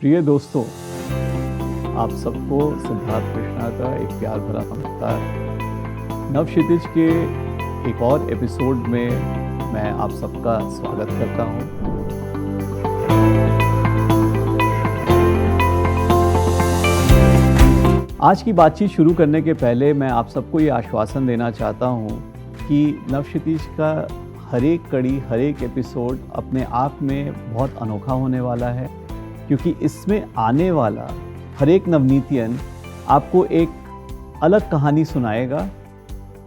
प्रिय दोस्तों, आप सबको सिद्धार्थ कृष्णा का एक प्यार भरा नमस्कार। नवक्षितिज के एक और एपिसोड में मैं आप सबका स्वागत करता हूं। आज की बातचीत शुरू करने के पहले मैं आप सबको ये आश्वासन देना चाहता हूं कि नवक्षितिज का हर एक कड़ी, हर एक एपिसोड अपने आप में बहुत अनोखा होने वाला है, क्योंकि इसमें आने वाला हर एक नवनीतियन आपको एक अलग कहानी सुनाएगा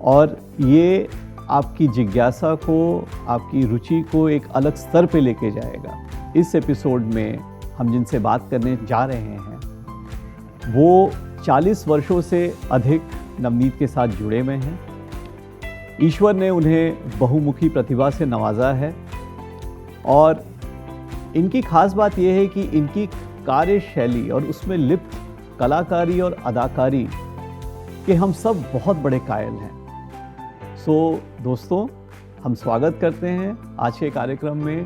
और ये आपकी जिज्ञासा को, आपकी रुचि को एक अलग स्तर पे लेके जाएगा। इस एपिसोड में हम जिनसे बात करने जा रहे हैं वो 40 वर्षों से अधिक नवनीत के साथ जुड़े हुए हैं। ईश्वर ने उन्हें बहुमुखी प्रतिभा से नवाजा है और इनकी खास बात यह है कि इनकी कार्यशैली और उसमें लिप्त कलाकारी और अदाकारी के हम सब बहुत बड़े कायल हैं। दोस्तों, हम स्वागत करते हैं आज के कार्यक्रम में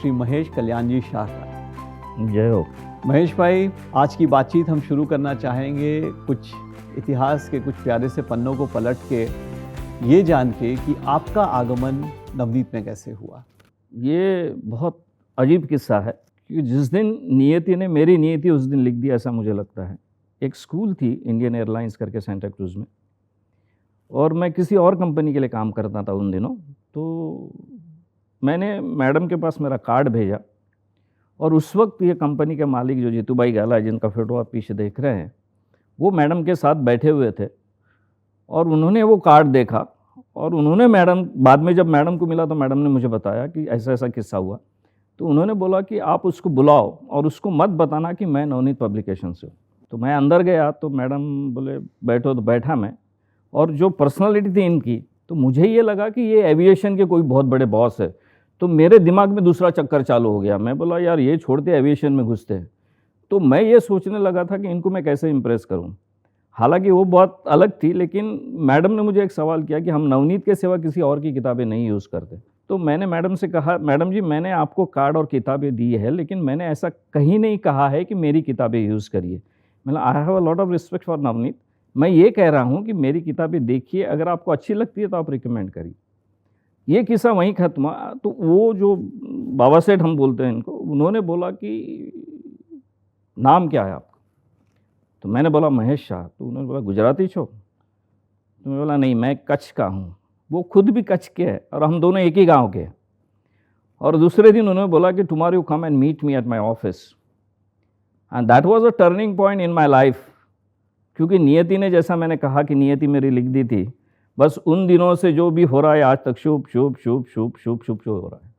श्री महेश कल्याण जी शाह का। जय हो। महेश भाई, आज की बातचीत हम शुरू करना चाहेंगे कुछ इतिहास के कुछ प्यारे से पन्नों को पलट के, ये जान के कि आपका आगमन नवनीत में कैसे हुआ। ये बहुत अजीब किस्सा है, क्योंकि जिस दिन नियति ने मेरी नियति उस दिन लिख दिया, ऐसा मुझे लगता है। एक स्कूल थी इंडियन एयरलाइंस करके सेंटा क्रूज में, और मैं किसी और कंपनी के लिए काम करता था उन दिनों। तो मैंने मैडम के पास मेरा कार्ड भेजा, और उस वक्त ये कंपनी के मालिक जो जीतूबाई गाला है, जिनका फोटो आप पीछे देख रहे हैं, वो मैडम के साथ बैठे हुए थे। और उन्होंने वो कार्ड देखा और उन्होंने बाद में जब मैडम को मिला तो मैडम ने मुझे बताया कि ऐसा ऐसा किस्सा हुआ। तो उन्होंने बोला कि आप उसको बुलाओ और उसको मत बताना कि मैं नवनीत पब्लिकेशन से हूँ। तो मैं अंदर गया तो मैडम बोले बैठो, तो बैठा मैं। और जो पर्सनालिटी थी इनकी, तो मुझे ये लगा कि ये एविएशन के कोई बहुत बड़े बॉस है। तो मेरे दिमाग में दूसरा चक्कर चालू हो गया। मैं बोला यार ये छोड़ते एविएशन में घुसते हैं। तो मैं ये सोचने लगा था कि इनको मैं कैसे इम्प्रेस करूँ। हालांकि वो बहुत अलग थी, लेकिन मैडम ने मुझे एक सवाल किया कि हम नवनीत के सिवा किसी और की किताबें नहीं यूज़ करते। तो मैंने मैडम से कहा, मैडम जी मैंने आपको कार्ड और किताबें दी है, लेकिन मैंने ऐसा कहीं नहीं कहा है कि मेरी किताबें यूज़ करिए। मतलब I have a lot of respect for Navneet. मैं ये कह रहा हूँ कि मेरी किताबें देखिए, अगर आपको अच्छी लगती है तो आप रिकमेंड करिए। ये किस्सा वहीं खत्म हुआ। तो वो जो बाबा सेठ हम बोलते हैं इनको, उन्होंने बोला कि नाम क्या है आपका? तो मैंने बोला महेश शाह। तो उन्होंने बोला गुजराती छो? तो मैं बोला नहीं, मैं कच्छ का हूँ। वो खुद भी कच्छ के है और हम दोनों एक ही गांव के हैं। और दूसरे दिन उन्होंने बोला कि tomorrow you come and meet me at my office. And that was a turning point in my life, क्योंकि नियति ने, जैसा मैंने कहा कि नियति मेरी लिख दी थी, बस उन दिनों से जो भी हो रहा है आज तक शुभ शुभ शुभ शुभ शुभ शुभ शुभ हो रहा है।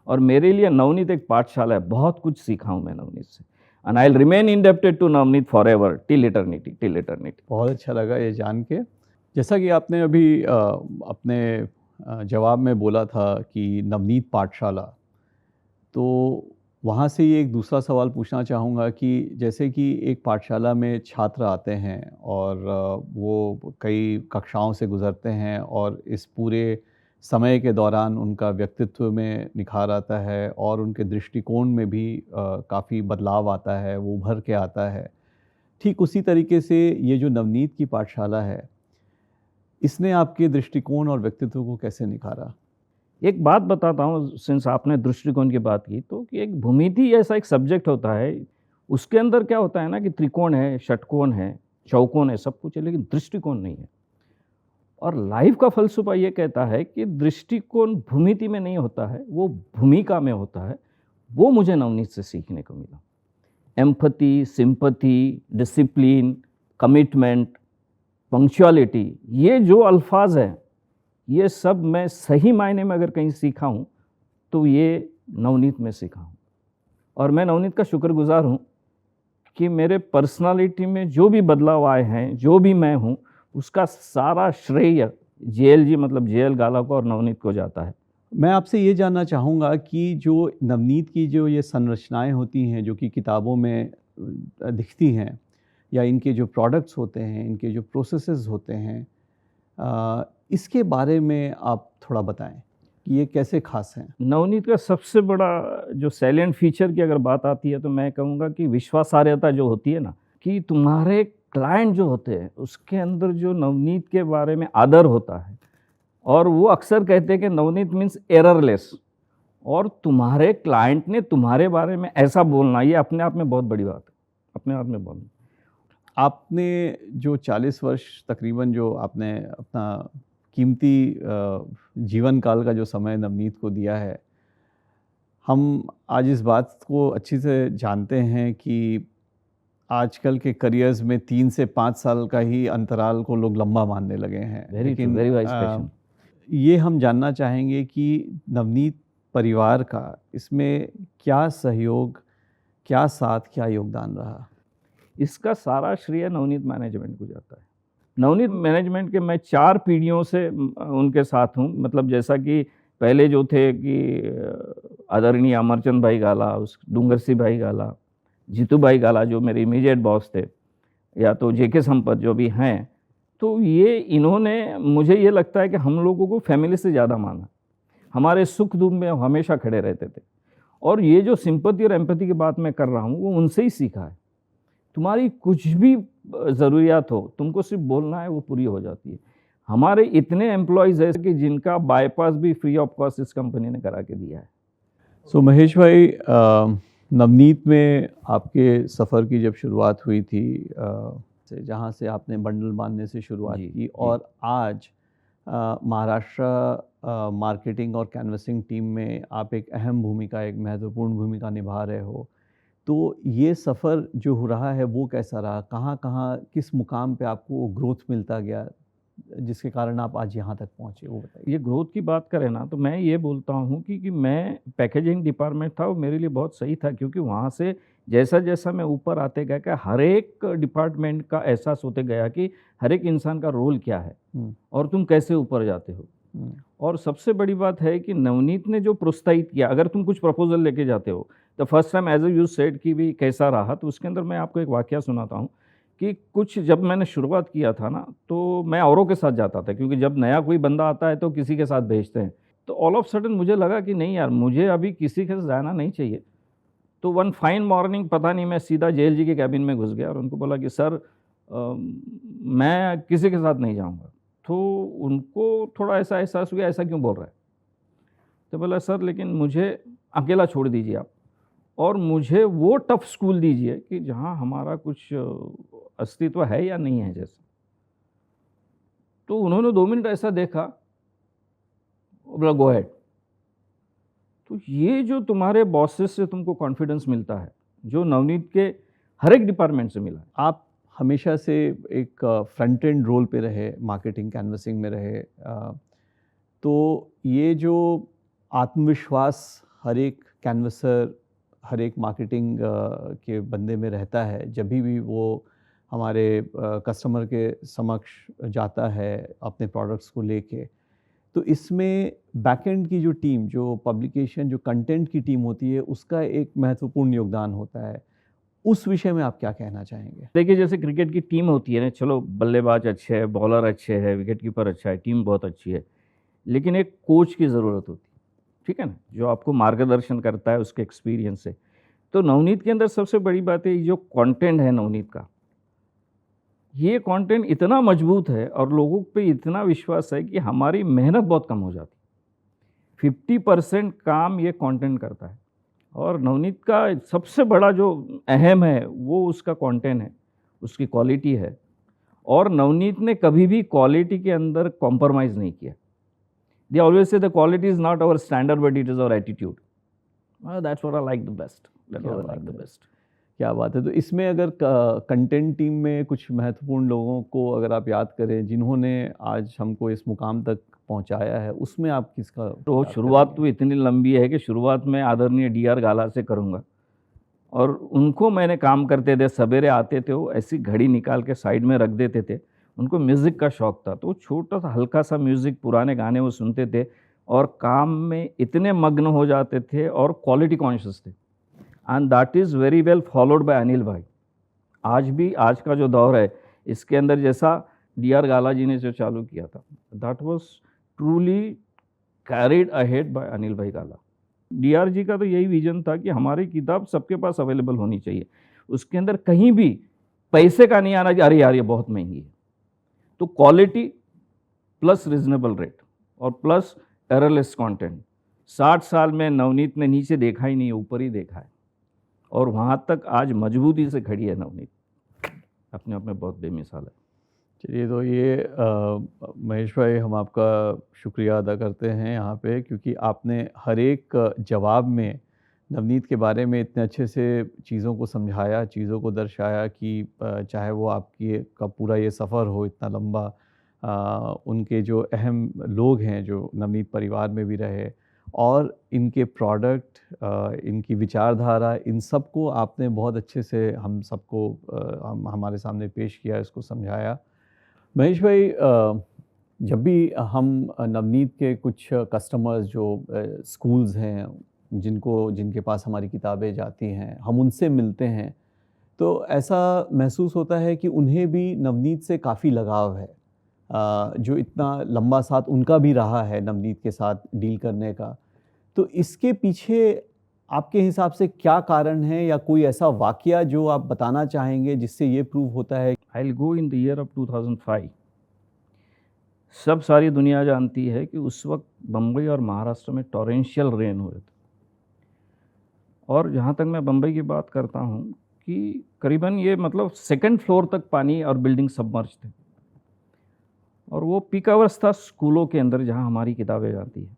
और मेरे लिए नवनीत एक पाठशाला है। बहुत कुछ सीखा हूँ मैं नवनीत से। And I'll remain indebted to Navneet forever, till eternity, till eternity. बहुत अच्छा लगा ये जान के। जैसा कि आपने अभी अपने जवाब में बोला था कि नवनीत पाठशाला, तो वहाँ से ये एक दूसरा सवाल पूछना चाहूँगा कि जैसे कि एक पाठशाला में छात्र आते हैं और वो कई कक्षाओं से गुज़रते हैं और इस पूरे समय के दौरान उनका व्यक्तित्व में निखार आता है और उनके दृष्टिकोण में भी काफ़ी बदलाव आता है, वो उभर के आता है। ठीक उसी तरीके से ये जो नवनीत की पाठशाला है, इसने आपके दृष्टिकोण और व्यक्तित्व को कैसे निखारा? एक बात बताता हूँ, सिंस आपने दृष्टिकोण की बात की, तो कि एक भूमिति ऐसा एक सब्जेक्ट होता है, उसके अंदर क्या होता है ना कि त्रिकोण है, षटकोण है, चौकोन है, सब कुछ है, लेकिन दृष्टिकोण नहीं है। और लाइफ का फलसफा ये कहता है कि दृष्टिकोण भूमिति में नहीं होता है, वो भूमिका में होता है। वो मुझे नवनीत से सीखने को मिला। Empathy, sympathy, discipline, commitment, punctuality, ये जो अल्फाज हैं, ये सब मैं सही मायने में अगर कहीं सीखा हूँ तो ये नवनीत में सीखा हूँ। और मैं नवनीत का शुक्रगुजार हूँ कि मेरे पर्सनालिटी में जो भी बदलाव आए हैं, जो भी मैं हूँ, उसका सारा श्रेय जेएल मतलब जेएल गाला को और नवनीत को जाता है। मैं आपसे ये जानना चाहूँगा कि जो नवनीत की जो ये संरचनाएं होती हैं, जो कि किताबों में दिखती हैं, या इनके जो प्रोडक्ट्स होते हैं, इनके जो प्रोसेसेस होते हैं, इसके बारे में आप थोड़ा बताएं। कि ये कैसे खास हैं? नवनीत का सबसे बड़ा जो सैलिएंट फीचर की अगर बात आती है तो मैं कहूँगा कि विश्वासार्हता जो होती है ना, कि तुम्हारे क्लाइंट जो होते हैं उसके अंदर जो नवनीत के बारे में आदर होता है, और वो अक्सर कहते हैं कि नवनीत मीन्स एररलेस, और तुम्हारे क्लाइंट ने तुम्हारे बारे में ऐसा बोलना, ये अपने आप में बहुत बड़ी बात है, अपने आप में बोलना। आपने जो 40 वर्ष तकरीबन जो आपने अपना कीमती जीवन काल का जो समय नवनीत को दिया है, हम आज इस बात को अच्छी से जानते हैं कि आजकल के करियर्स में 3 से 5 साल का ही अंतराल को लोग लंबा मानने लगे हैं। Very true, very wise question. ये हम जानना चाहेंगे कि नवनीत परिवार का इसमें क्या सहयोग, क्या साथ, क्या योगदान रहा? इसका सारा श्रेय नवनीत मैनेजमेंट को जाता है। नवनीत मैनेजमेंट के मैं 4 पीढ़ियों से उनके साथ हूँ। मतलब जैसा कि पहले जो थे कि आदरणीय अमरचंद भाई गाला, उस डूंगर सिंह भाई गाला, जीतू भाई गाला जो मेरे इमीडिएट बॉस थे, या तो जेके संपत जो भी हैं, तो ये इन्होंने, मुझे ये लगता है कि हम लोगों को फैमिली से ज़्यादा माना। हमारे सुख दुख में हमेशा खड़े रहते थे, और ये जो सिंपैथी और एम्पैथी की बात मैं कर रहा हूँ वो उनसे ही सीखा है। तुम्हारी कुछ भी ज़रूरियात हो, तुमको सिर्फ बोलना है, वो पूरी हो जाती है। हमारे इतने एम्प्लॉयज़ हैं कि जिनका बाईपास भी फ्री ऑफ कॉस्ट इस कंपनी ने करा के दिया है। सो महेश भाई, नवनीत में आपके सफ़र की जब शुरुआत हुई थी, जहाँ से आपने बंडल बांधने से शुरुआत जी, की, जी। और आज महाराष्ट्र मार्केटिंग और कैनवसिंग टीम में आप एक अहम भूमिका, एक महत्वपूर्ण भूमिका निभा रहे हो, तो ये सफ़र जो हो रहा है वो कैसा रहा? कहाँ-कहाँ, किस मुकाम पे आपको ग्रोथ मिलता गया, जिसके कारण आप आज यहाँ तक पहुँचे, वो बताइए? ये ग्रोथ की बात करें ना, तो मैं ये बोलता हूँ कि मैं पैकेजिंग डिपार्टमेंट था, वो मेरे लिए बहुत सही था, क्योंकि वहाँ से जैसा-जैसा मैं ऊपर आते गया कि हर एक डिपार्टमेंट का एहसास होते गया कि हर एक इंसान का रोल क्या है और तुम कैसे ऊपर जाते हो। और सबसे बड़ी बात है कि नवनीत ने जो प्रोत्साहित किया, अगर तुम कुछ प्रपोज़ल लेके जाते हो, the first time as you said कि भी कैसा रहा, तो उसके अंदर मैं आपको एक वाकया सुनाता हूँ कि कुछ जब मैंने शुरुआत किया था ना, तो मैं औरों के साथ जाता था, क्योंकि जब नया कोई बंदा आता है तो किसी के साथ भेजते हैं। तो ऑल ऑफ सडन मुझे लगा कि नहीं यार, मुझे अभी किसी के साथ जाना नहीं चाहिए। तो वन फाइन मॉर्निंग पता नहीं मैं सीधा जेएलजी के कैबिन में घुस गया और उनको बोला कि सर मैं किसी के साथ नहीं जाऊँगा। तो उनको थोड़ा ऐसा एहसास हुआ, ऐसा क्यों बोल रहा है? तो बोला सर लेकिन मुझे अकेला छोड़ दीजिए आप, और मुझे वो टफ स्कूल दीजिए कि जहाँ हमारा कुछ अस्तित्व है या नहीं है जैसा। तो उन्होंने 2 मिनट ऐसा देखा, और बोला गो अहेड। तो ये जो तुम्हारे बॉसेस से तुमको कॉन्फिडेंस मिलता है, जो नवनीत के हर एक डिपार्टमेंट से मिला है। आप हमेशा से एक फ्रंट एंड रोल पे रहे, मार्केटिंग कैनवसिंग में रहे, तो ये जो आत्मविश्वास हर एक कैनवसर, हर एक मार्केटिंग के बंदे में रहता है, जब भी वो हमारे कस्टमर के समक्ष जाता है अपने प्रोडक्ट्स को लेके, तो इसमें बैकएंड की जो टीम, जो पब्लिकेशन, जो कंटेंट की टीम होती है, उसका एक महत्वपूर्ण योगदान होता है। उस विषय में आप क्या कहना चाहेंगे? देखिए जैसे क्रिकेट की टीम होती है ना, चलो बल्लेबाज अच्छे हैं, बॉलर अच्छे हैं, विकेट कीपर अच्छा है, टीम बहुत अच्छी है, लेकिन एक कोच की ज़रूरत होती है, ठीक है ना, जो आपको मार्गदर्शन करता है उसके एक्सपीरियंस से। तो नवनीत के अंदर सबसे बड़ी बात है, जो कंटेंट है नवनीत का, ये कंटेंट इतना मजबूत है और लोगों पे इतना विश्वास है कि हमारी मेहनत बहुत कम हो जाती है। 50% काम ये कंटेंट करता है, और नवनीत का सबसे बड़ा जो अहम है वो उसका कंटेंट है, उसकी क्वालिटी है, और नवनीत ने कभी भी क्वालिटी के अंदर कॉम्प्रोमाइज़ नहीं किया। They always say the quality is not our standard but it is our attitude. That's what I like the best, that's what I like the best. क्या बात है! तो इसमें अगर कंटेंट टीम में कुछ महत्वपूर्ण लोगों को अगर आप याद करें, जिन्होंने आज हमको इस मुकाम तक पहुंचाया है, उसमें आप किसका तो याद शुरुआत करेंगे? तो इतनी लंबी है कि शुरुआत में आदरणीय डीआर गाला से करूँगा, और उनको मैंने काम करते थे, सवेरे आते थे, वो ऐसी घड़ी निकाल के साइड में रख देते थे। उनको म्यूज़िक का शौक़ था, तो छोटा-सा हल्का-सा म्यूज़िक, पुराने गाने वो सुनते थे और काम में इतने मग्न हो जाते थे और क्वालिटी कॉन्शियस थे। And that is very well followed by Anil भाई। आज भी, आज का जो दौर है, इसके अंदर जैसा डीआर गाला जी ने जो चालू किया था, that was truly carried ahead by Anil भाई काला। डीआरजी का तो यही विजन था कि हमारी किताब सबके पास अवेलेबल होनी चाहिए, उसके अंदर कहीं भी पैसे का नहीं आना कि अरे यार ये बहुत महंगी है। तो क्वालिटी प्लस रिजनेबल रेट और प्लस एररलेस कंटेंट। 60 साल में नवनीत ने नीचे देखा ही नहीं, ऊपर ही देखा है, और वहाँ तक आज मजबूती से खड़ी है नवनीत, अपने आप में बहुत बेमिसाल है। चलिए, तो ये महेश भाई, हम आपका शुक्रिया अदा करते हैं यहाँ पे, क्योंकि आपने हर एक जवाब में नवनीत के बारे में इतने अच्छे से चीज़ों को समझाया, चीज़ों को दर्शाया कि चाहे वो आपकी का पूरा ये सफ़र हो इतना लंबा, उनके जो अहम लोग हैं जो नवनीत परिवार में भी रहे, और इनके प्रोडक्ट, इनकी विचारधारा, इन सब को आपने बहुत अच्छे से हम सबको हमारे सामने पेश किया, इसको समझाया। महेश भाई, जब भी हम नवनीत के कुछ कस्टमर्स जो स्कूल्स हैं जिनके पास हमारी किताबें जाती हैं, हम उनसे मिलते हैं, तो ऐसा महसूस होता है कि उन्हें भी नवनीत से काफ़ी लगाव है। जो इतना लंबा साथ उनका भी रहा है नवनीत के साथ डील करने का, तो इसके पीछे आपके हिसाब से क्या कारण है, या कोई ऐसा वाकया जो आप बताना चाहेंगे जिससे ये प्रूव होता है? I will go in the year of 2005। सब सारी दुनिया जानती है कि उस वक्त बम्बई और महाराष्ट्र में टॉरेंशियल रेन हो रहे थे, और जहाँ तक मैं बम्बई की बात करता हूँ कि करीबन ये मतलब 2nd फ्लोर तक पानी और बिल्डिंग सबमर्ज थे, और वो पीक आवर्स था स्कूलों के अंदर जहाँ हमारी किताबें जाती हैं।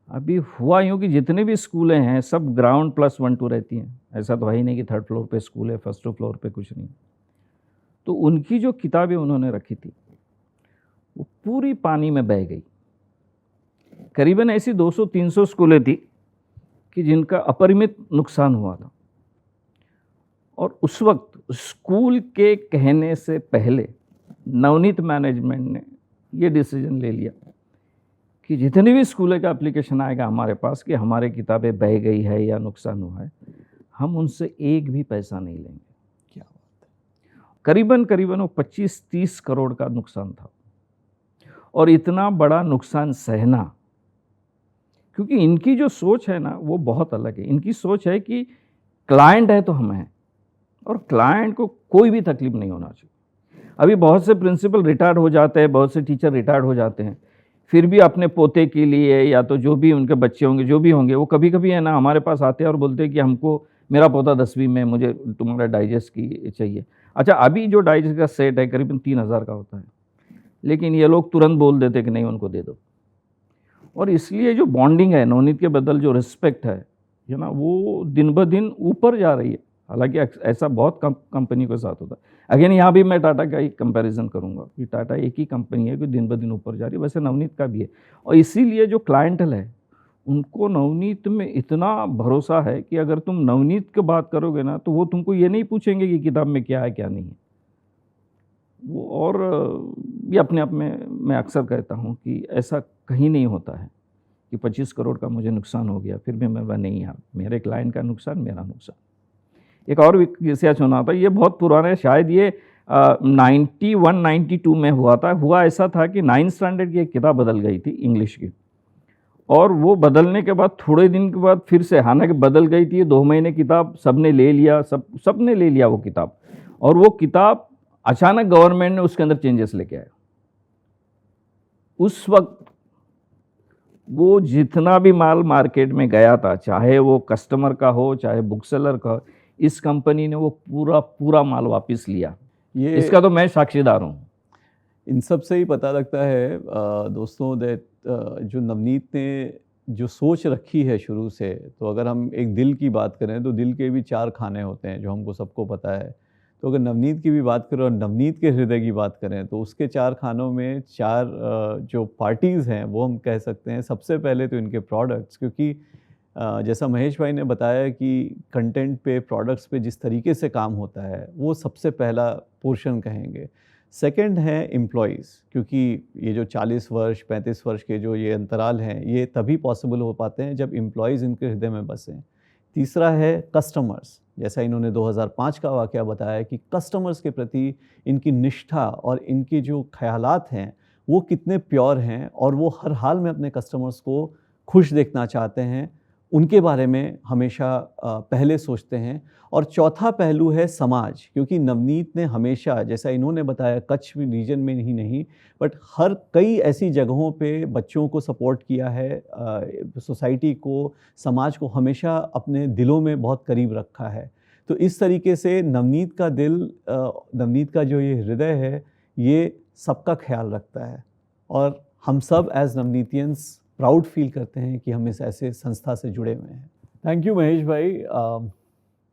अभी हुआ यूँ कि जितने भी स्कूलें हैं सब ग्राउंड +1 2 रहती हैं, ऐसा तो है ही नहीं कि 3rd फ्लोर पे स्कूल है, 1st फ्लोर पे कुछ नहीं। तो उनकी जो किताबें उन्होंने रखी थी वो पूरी पानी में बह गई। करीबन ऐसी 200-300 स्कूलें थी कि जिनका अपरिमित नुकसान हुआ था, और उस वक्त स्कूल के कहने से पहले नवनीत मैनेजमेंट ने ये डिसीजन ले लिया कि जितने भी स्कूलों का एप्लीकेशन आएगा हमारे पास कि हमारे किताबें बह गई है या नुकसान हुआ है, हम उनसे एक भी पैसा नहीं लेंगे। क्या बात है! करीबन वो 25-30 करोड़ का नुकसान था, और इतना बड़ा नुकसान सहना, क्योंकि इनकी जो सोच है ना वो बहुत अलग है। इनकी सोच है कि क्लाइंट है तो हम हैं, और क्लाइंट को कोई भी तकलीफ नहीं होना चाहिए। अभी बहुत से प्रिंसिपल रिटायर्ड हो जाते हैं, बहुत से टीचर रिटायर्ड हो जाते हैं, फिर भी अपने पोते के लिए या तो जो भी उनके बच्चे होंगे, जो भी होंगे, वो कभी कभी है ना हमारे पास आते हैं और बोलते हैं कि हमको, मेरा पोता 10वीं में, मुझे तुम्हारा डाइजेस्ट की चाहिए। अच्छा, अभी जो डाइजेस्ट का सेट है करीबन 3000 का होता है, लेकिन ये लोग तुरंत बोल देते कि नहीं, उनको दे दो। और इसलिए जो बॉन्डिंग है, नवनीत के बदल जो रिस्पेक्ट है ना, वो दिन ब दिन ऊपर जा रही है। हालांकि ऐसा बहुत कंपनी के साथ होता है। अगेन यहाँ भी मैं टाटा का ही कंपैरिजन करूँगा कि टाटा एक ही कंपनी है कि दिन ब दिन ऊपर जा रही है, वैसे नवनीत का भी है। और इसीलिए जो क्लाइंटल है उनको नवनीत में इतना भरोसा है कि अगर तुम नवनीत की बात करोगे ना, तो वो तुमको ये नहीं पूछेंगे कि किताब में क्या है क्या नहीं है। वो, और ये अपने आप में मैं अक्सर कहता हूँ कि ऐसा कहीं नहीं होता है कि 25 करोड़ का मुझे नुकसान हो गया फिर भी मैं नहीं, यार मेरे क्लाइंट का नुकसान मेरा नुकसान। एक और किस्सा सुना था, ये बहुत पुराना है, शायद ये 91-92 में हुआ था। हुआ ऐसा था कि 9th स्टैंडर्ड की एक किताब बदल गई थी इंग्लिश की, और वो बदलने के बाद थोड़े दिन के बाद फिर से, हालांकि बदल गई थी 2 महीने, किताब सबने ले लिया, सबने ले लिया वो किताब, और वो किताब अचानक गवर्नमेंट ने उसके अंदर चेंजेस लेके आया। उस वक्त वो जितना भी माल मार्केट में गया था, चाहे वो कस्टमर का हो चाहे बुक सेलर का, इस कंपनी ने वो पूरा माल वापस लिया। ये इसका तो मैं साक्षीदार हूँ। इन सब से ही पता लगता है दोस्तों, दैट जो नवनीत ने जो सोच रखी है शुरू से, तो अगर हम एक दिल की बात करें तो दिल के भी 4 खाने होते हैं जो हमको सबको पता है। तो अगर नवनीत की भी बात करें और नवनीत के हृदय की बात करें, तो उसके 4 खानों में 4 जो पार्टीज़ हैं वो हम कह सकते हैं। सबसे पहले तो इनके प्रोडक्ट्स, क्योंकि जैसा महेश भाई ने बताया कि कंटेंट पे, प्रोडक्ट्स पे जिस तरीके से काम होता है, वो सबसे पहला पोर्शन कहेंगे। सेकंड है एम्प्लॉइज़, क्योंकि ये जो 40 वर्ष 35 वर्ष के जो ये अंतराल हैं, ये तभी पॉसिबल हो पाते हैं जब एम्प्लॉइज़ इनके हृदय में बसें। तीसरा है कस्टमर्स, जैसा इन्होंने 2005 का वाक़या बताया कि कस्टमर्स के प्रति इनकी निष्ठा और इनके जो ख़यालात हैं वो कितने प्योर हैं और वो हर हाल में अपने कस्टमर्स को खुश देखना चाहते हैं, उनके बारे में हमेशा पहले सोचते हैं। और चौथा पहलू है समाज, क्योंकि नवनीत ने हमेशा, जैसा इन्होंने बताया, कच्छ रीजन में ही नहीं बट हर कई ऐसी जगहों पे बच्चों को सपोर्ट किया है, सोसाइटी को, समाज को हमेशा अपने दिलों में बहुत करीब रखा है। तो इस तरीके से नवनीत का दिल, नवनीत का जो ये हृदय है, ये सबका ख्याल रखता है और हम सब एज नवनीतियंस प्राउड फील करते हैं कि हम इस ऐसे संस्था से जुड़े हुए हैं। थैंक यू महेश भाई,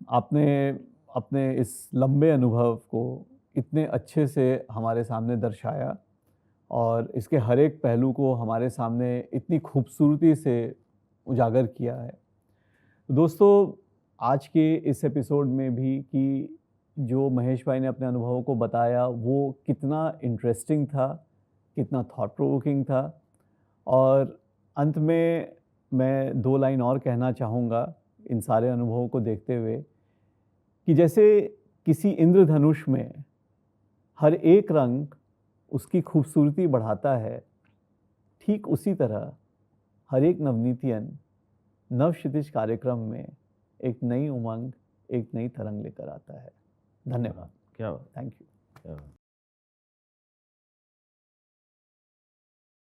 आपने अपने इस लंबे अनुभव को इतने अच्छे से हमारे सामने दर्शाया और इसके हर एक पहलू को हमारे सामने इतनी खूबसूरती से उजागर किया है। दोस्तों, आज के इस एपिसोड में भी कि जो महेश भाई ने अपने अनुभवों को बताया वो कितना इंटरेस्टिंग था, कितना थॉट प्रोवोकिंग था। और अंत में मैं 2 लाइन और कहना चाहूँगा इन सारे अनुभवों को देखते हुए कि जैसे किसी इंद्रधनुष में हर एक रंग उसकी खूबसूरती बढ़ाता है, ठीक उसी तरह हर एक नवनीतियन नवक्षितिज कार्यक्रम में एक नई उमंग, एक नई तरंग लेकर आता है। धन्यवाद। क्या बात, थैंक यू। क्या बात।